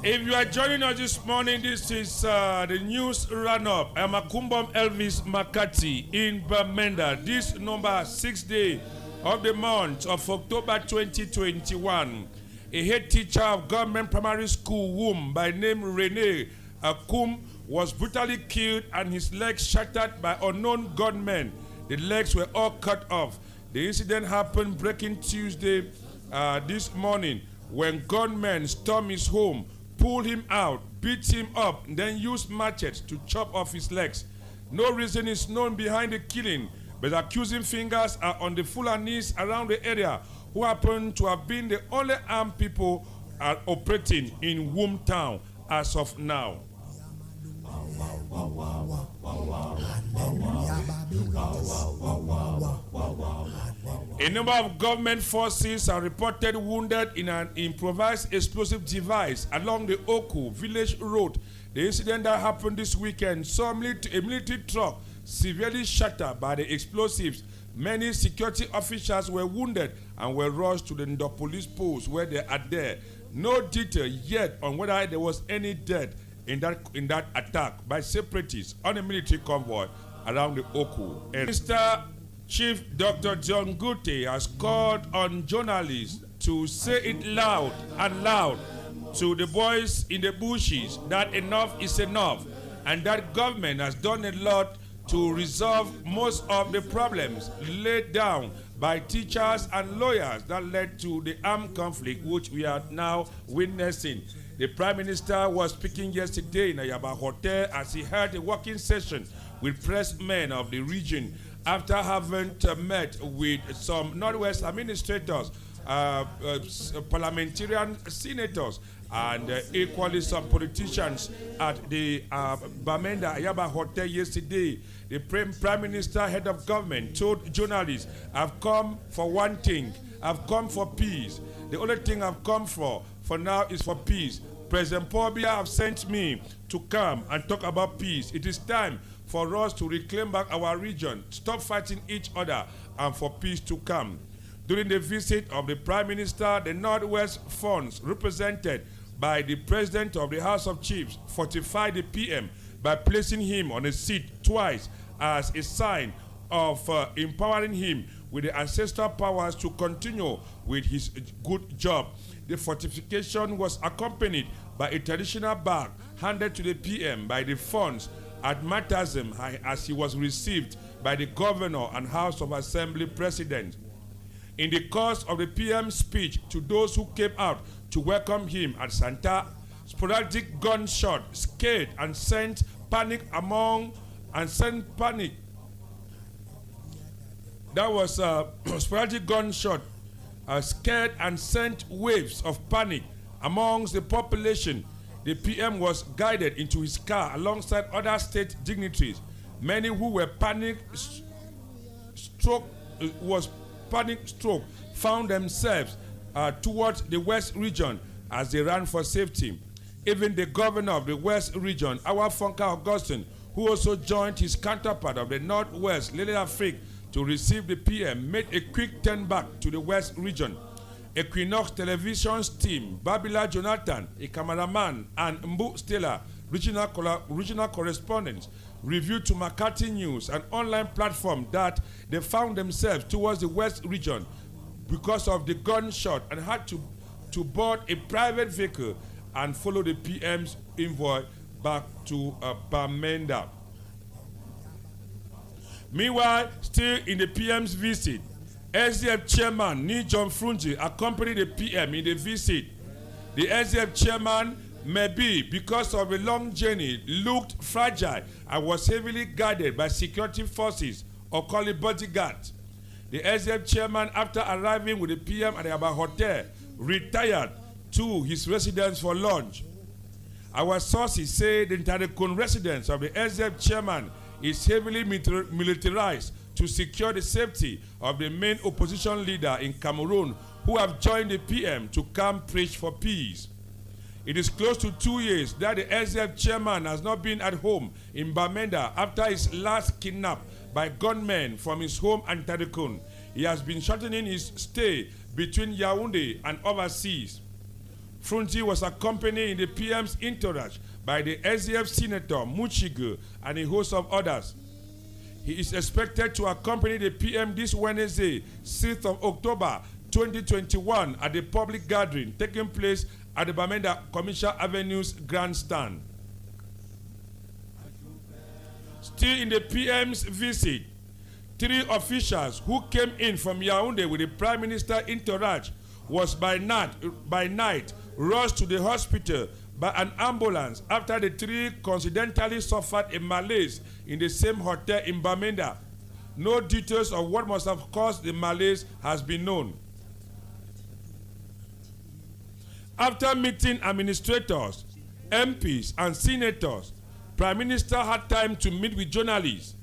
If you are joining us this morning, this is the news run-up. I am Akumbom Elvis Mc in Bamenda. This number 6th day of the month of October 2021. A head teacher of government primary school Womb by name Rene Akum was brutally killed and his legs shattered by unknown gunmen. The legs were all cut off. The incident happened breaking Tuesday this morning when gunmen stormed his home, pulled him out, beat him up, and then used machetes to chop off his legs. No reason is known behind the killing, but accusing fingers are on the Fulanis around the area who happen to have been the only armed people operating in Womb town as of now. A number of government forces are reported wounded in an improvised explosive device along the Oku village road. The incident that happened this weekend saw a military truck severely shattered by the explosives. Many security officials were wounded and were rushed to the Ndo police post where they are there. No detail yet on whether there was any death in that attack by separatists on a military convoy around the Oku. Mr. Chief Dr. John Gute has called on journalists to say it loud and loud to the boys in the bushes that enough is enough and that government has done a lot to resolve most of the problems laid down by teachers and lawyers that led to the armed conflict which we are now witnessing. The Prime Minister was speaking yesterday in Ayaba Hotel as he held a working session with pressmen of the region after having met with some Northwest administrators, parliamentarian senators, and equally some politicians at the Bamenda Ayaba Hotel yesterday. The Prime Minister, head of government, told journalists, "I've come for one thing. I've come for peace. The only thing I've come for now is for peace. President Paul Biya have sent me to come and talk about peace. It is time for us to reclaim back our region, stop fighting each other, and for peace to come." During the visit of the Prime Minister, the Northwest Funds, represented by the President of the House of Chiefs, fortified the PM by placing him on a seat twice as a sign of empowering him with the ancestral powers to continue with his good job. The fortification was accompanied by a traditional bag handed to the PM by the funds at Matazim as he was received by the governor and House of Assembly president. In the course of the PM's speech to those who came out to welcome him at Santa, sporadic gunshot scared and sent panic. That was sporadic gunshot scared and sent waves of panic amongst the population. The PM was guided into his car alongside other state dignitaries. Many who were panic stroke found themselves towards the West region as they ran for safety. Even the governor of the West region, our Funka Augustine, who also joined his counterpart of the Northwest, Lele Afrik, to receive the PM, made a quick turn back to the West region. Equinox Television's team, Babila Jonathan, a cameraman, and Mbu Stella, regional correspondents, reviewed to MAKAI News, an online platform, that they found themselves towards the West region because of the gunshot and had to board a private vehicle and follow the PM's envoy back to Bamenda. Meanwhile, still in the PM's visit, SDF chairman Ni John Frunji accompanied the PM in the visit. The SDF chairman, maybe because of a long journey, looked fragile and was heavily guarded by security forces, or call it bodyguards. The SDF chairman, after arriving with the PM at the Aba Hotel, retired to his residence for lunch. Our sources say the Ntadekun residence of the SDF chairman is heavily militarized to secure the safety of the main opposition leader in Cameroon, who have joined the PM to come preach for peace. It is close to 2 years that the SDF chairman has not been at home in Bamenda after his last kidnap by gunmen from his home in Ntadekun. He has been shortening his stay between Yaoundé and overseas. Frunti was accompanied in the PM's entourage by the SDF Senator Muchigu and a host of others. He is expected to accompany the PM this Wednesday, 6th of October 2021 at the public gathering taking place at the Bamenda Commercial Avenue's grandstand. Still in the PM's visit, 3 officials who came in from Yaoundé with the Prime Minister entourage was by night rushed to the hospital by an ambulance after the 3 coincidentally suffered a malaise in the same hotel in Bamenda. No details of what must have caused the malaise has been known. After meeting administrators, MPs, and senators, Prime Minister had time to meet with journalists.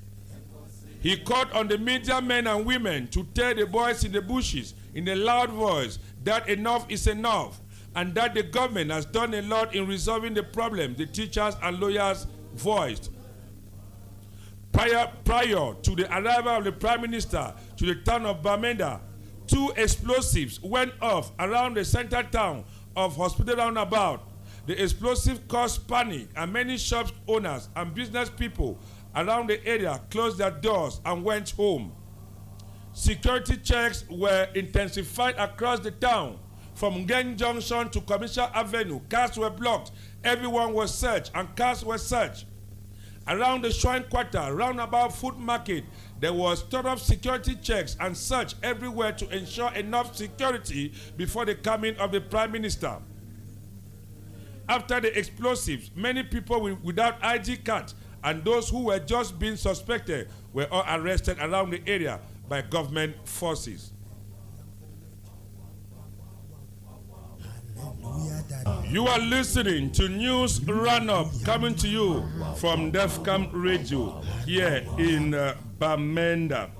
He called on the media men and women to tell the boys in the bushes in a loud voice that enough is enough and that the government has done a lot in resolving the problem the teachers and lawyers voiced. Prior to the arrival of the Prime Minister to the town of Bamenda, 2 explosives went off around the center town of Hospital Roundabout. The explosive caused panic and many shop owners and business people around the area closed their doors and went home. Security checks were intensified across the town. From Ngeng Junction to Commercial Avenue, cars were blocked, everyone was searched and cars were searched. Around the Shrine Quarter, roundabout Food Market, there was thorough security checks and search everywhere to ensure enough security before the coming of the Prime Minister. After the explosives, many people without ID cards and those who were just being suspected were all arrested around the area by government forces. You are listening to News Run-Up coming to you from DEFCAM Radio here in Bamenda.